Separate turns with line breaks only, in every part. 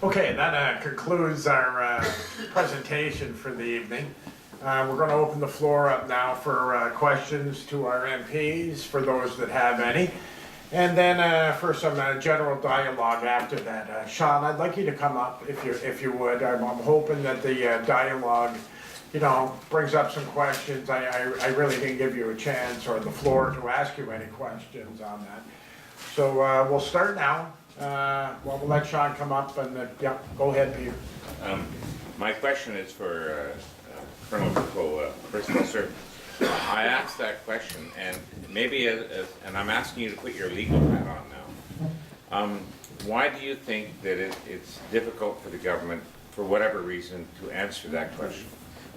Okay, that concludes our presentation for the evening. We're going to open the floor up now for questions to our MPs, for those that have any. And then for some general dialogue after that. Sean, I'd like you to come up if you would. I'm hoping that the dialogue, you know, brings up some questions. I really didn't give you a chance or the floor to ask you any questions on that. So we'll start now. Well, we'll let Sean come up and yeah, go ahead, Peter.
My question is for Colonel Burko, Personal Service. I asked that question, and maybe, and I'm asking you to put your legal hat on now. Why do you think that it's difficult for the government, for whatever reason, to answer that question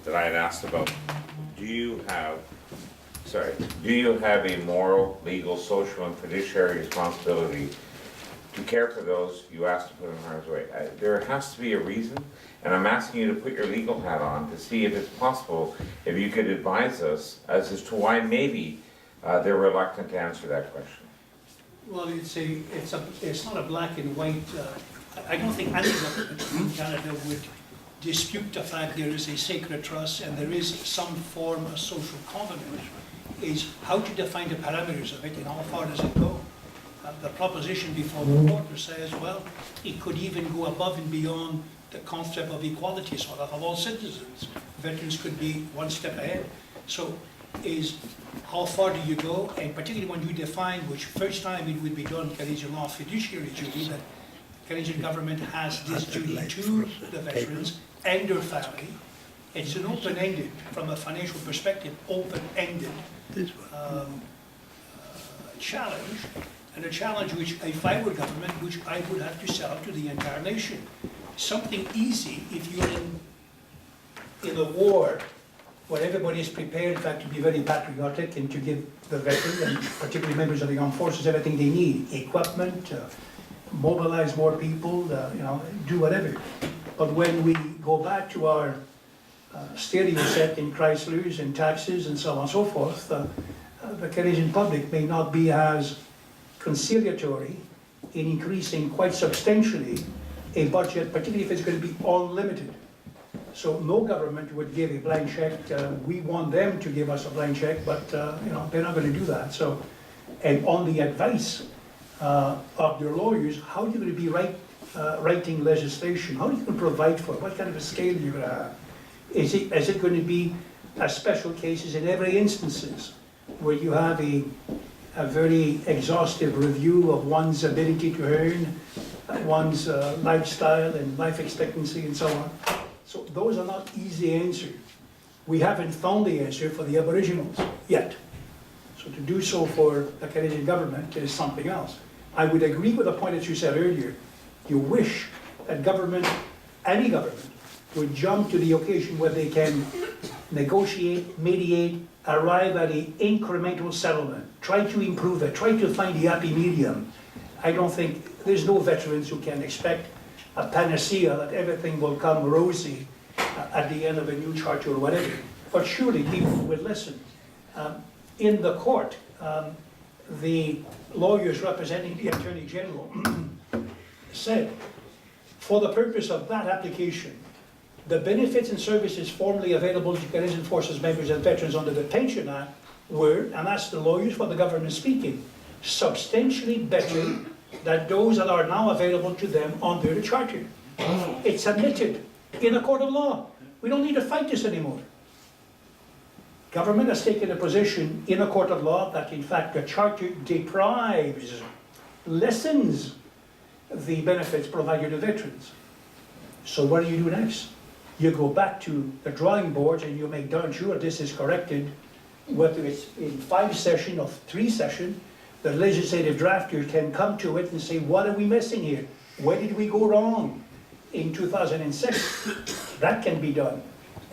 that I had asked about? Do you have a moral, legal, social, and fiduciary responsibility to care for those you asked to put in harm's way? There has to be a reason, and I'm asking you to put your legal hat on to see if it's possible, if you could advise us as to why maybe they're reluctant to answer that question.
Well, it's not a black and white. I don't think any government in Canada would dispute the fact there is a sacred trust and there is some form of social covenant. Is how to define the parameters of it and how far does it go? The proposition before the court says, well, it could even go above and beyond the concept of equality, sort of all citizens. Veterans could be one step ahead. So is how far do you go? And particularly when you define, which first time it would be done, Canadian law fiduciary duty, that the Canadian government has this duty to the veterans and their family. It's an open-ended, from a financial perspective, open-ended challenge. And a challenge which, if I were government, which I would have to sell to the entire nation. Something easy if you're in a war where everybody is prepared, in fact, to be very patriotic and to give the veterans, and particularly members of the armed forces, everything they need, equipment, mobilize more people, you know, do whatever. But when we go back to our stereo set in Chryslers and taxes and so on and so forth, the Canadian public may not be as conciliatory in increasing quite substantially a budget, particularly if it's going to be unlimited. So no government would give a blank check. We want them to give us a blank check, but you know, they're not going to do that. So, and on the advice of their lawyers, how are you going to be writing legislation? How are you going to provide for it? What kind of a scale are you going to have? Is it going to be special cases in every instances where you have a very exhaustive review of one's ability to earn, one's lifestyle and life expectancy and so on? So those are not easy answers. We haven't found the answer for the Aboriginals yet. So to do so for the Canadian government is something else. I would agree with the point that you said earlier. You wish that government, any government, would jump to the occasion where they can negotiate, mediate, arrive at an incremental settlement, try to improve it, try to find the happy medium. I don't think, there's no veterans who can expect a panacea that everything will come rosy at the end of a new charter or whatever. But surely people would listen. In the court, the lawyers representing the Attorney General said, for the purpose of that application, the benefits and services formerly available to Canadian Forces members and veterans under the Pension Act were, and that's the lawyers for the government speaking, substantially better than those that are now available to them under the Charter. It's admitted in a court of law. We don't need to fight this anymore. Government has taken a position in a court of law that in fact the Charter deprives, lessens the benefits provided to veterans. So what do you do next? You go back to the drawing board and you make darn sure this is corrected, whether it's in 5 sessions or 3 sessions. The legislative drafter can come to it and say, what are we missing here? Where did we go wrong in 2006? That can be done.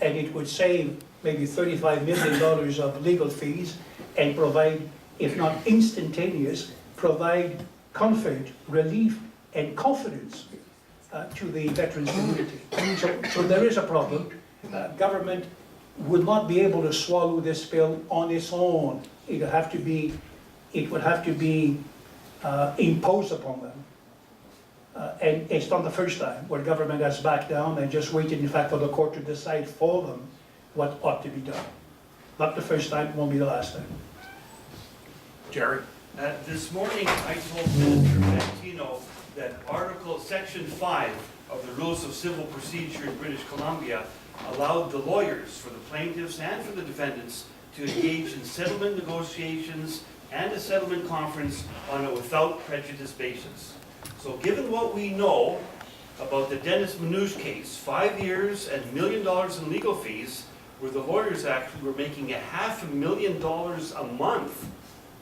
And it would save maybe $35 million of legal fees and provide, if not instantaneous, provide comfort, relief, and confidence to the veterans community. So there is a problem. Government would not be able to swallow this pill on its own. It would have to be imposed upon them. And it's not the first time where government has backed down and just waited, in fact, for the court to decide for them what ought to be done. Not the first time, won't be the last time.
Jerry?
This morning, I told Minister Fantino that Section 5 of the Rules of Civil Procedure in British Columbia allowed the lawyers for the plaintiffs and for the defendants to engage in settlement negotiations and a settlement conference on a without prejudice basis. So given what we know about the Dennis Manouche case, 5 years and $1 million in legal fees, where the lawyers actually were making $500,000 a month.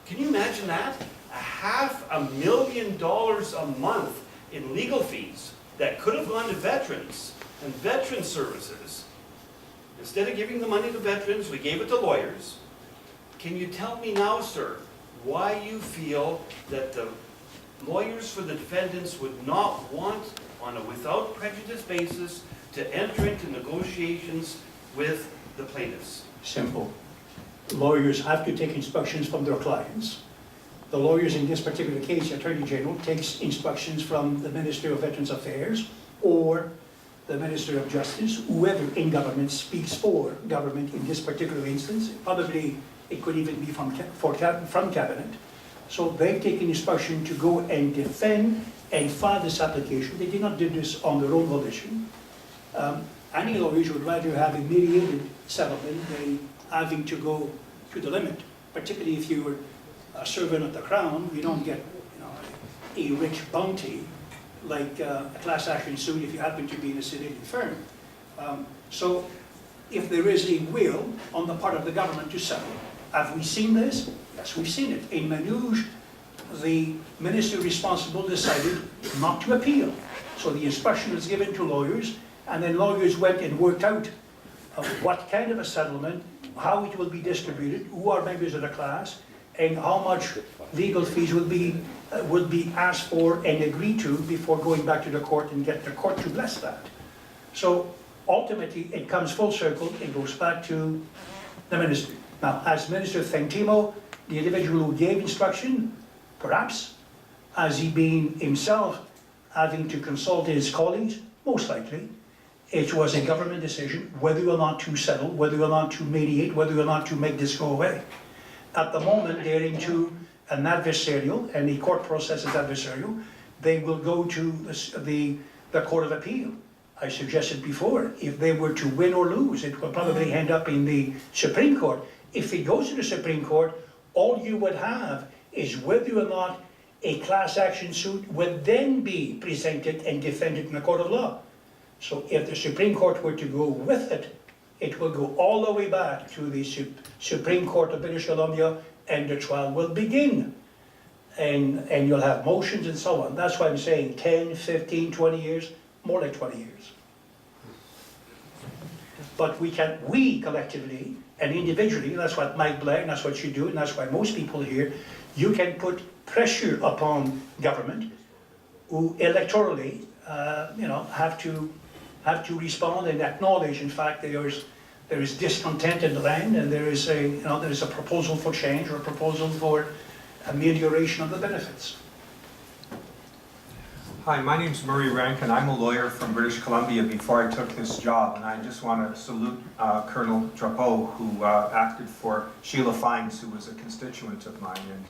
Can you imagine that? $500,000 a month in legal fees that could have gone to veterans and veteran services. Instead of giving the money to veterans, we gave it to lawyers. Can you tell me now, sir, why you feel that the lawyers for the defendants would not want, on a without prejudice basis, to enter into negotiations with the plaintiffs?
Simple. Lawyers have to take instructions from their clients. The lawyers in this particular case, the Attorney General, takes instructions from the Minister of Veterans Affairs or the Minister of Justice, whoever in government speaks for government in this particular instance. Probably it could even be from cabinet. So they've taken instruction to go and defend and file this application. They did not do this on their own volition. Any lawyers would rather have a mediated settlement than having to go to the limit, particularly if you were a servant of the Crown. You don't get a rich bounty like a class action suit if you happen to be in a civilian firm. So if there is a will on the part of the government to settle, have we seen this? Yes, we've seen it. In Manouche, the minister responsible decided not to appeal. So the instruction was given to lawyers, and then lawyers went and worked out what kind of a settlement, how it will be distributed, who are members of the class, and how much legal fees will be asked for and agreed to before going back to the court and get the court to bless that. So ultimately, it comes full circle. It goes back to the ministry. Now, as Minister Fantino, the individual who gave instruction, perhaps, has he been himself having to consult his colleagues? Most likely. It was a government decision whether or not to settle, whether or not to mediate, whether or not to make this go away. At the moment, they're into an adversarial, and the court process is adversarial. They will go to the Court of Appeal. I suggested before, if they were to win or lose, it will probably end up in the Supreme Court. If it goes to the Supreme Court, all you would have is whether or not a class action suit would then be presented and defended in the court of law. So if the Supreme Court were to go with it, it will go all the way back to the Supreme Court of British Columbia, and the trial will begin. And you'll have motions and so on. That's why I'm saying 10, 15, 20 years, more like 20 years. But we collectively and individually, that's what Mike Blair, and that's what you do, and that's why most people here, you can put pressure upon government who electorally, have to respond and acknowledge, in fact, there is discontent in the land, and there is a proposal for change or a proposal for amelioration of the benefits.
Hi, my name's Murray Rankin. I'm a lawyer from British Columbia before I took this job, and I just want to salute Colonel Drapeau, who acted for Sheila Fines, who was a constituent of mine, and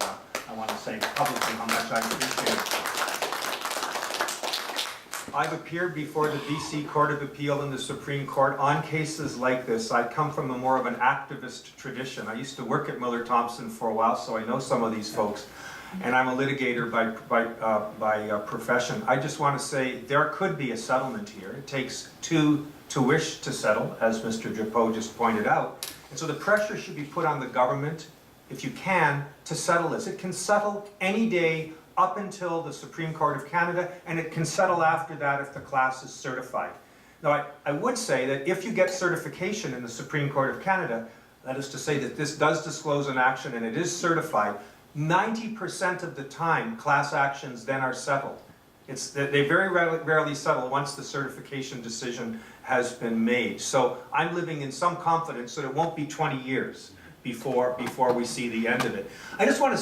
I want to say publicly how much I appreciate it. I've appeared before the BC Court of Appeal and the Supreme Court on cases like this. I come from a more of an activist tradition. I used to work at Miller Thomson for a while, so I know some of these folks. And I'm a litigator by profession. I just want to say there could be a settlement here. It takes two to wish to settle, as Mr. Drapeau just pointed out. And so the pressure should be put on the government, if you can, to settle this. It can settle any day up until the Supreme Court of Canada, and it can settle after that if the class is certified. Now, I would say that if you get certification in the Supreme Court of Canada, that is to say that this does disclose an action and it is certified, 90% of the time, class actions then are settled. They very rarely settle once the certification decision has been made. So I'm living in some confidence that it won't be 20 years before we see the end of it. I just want to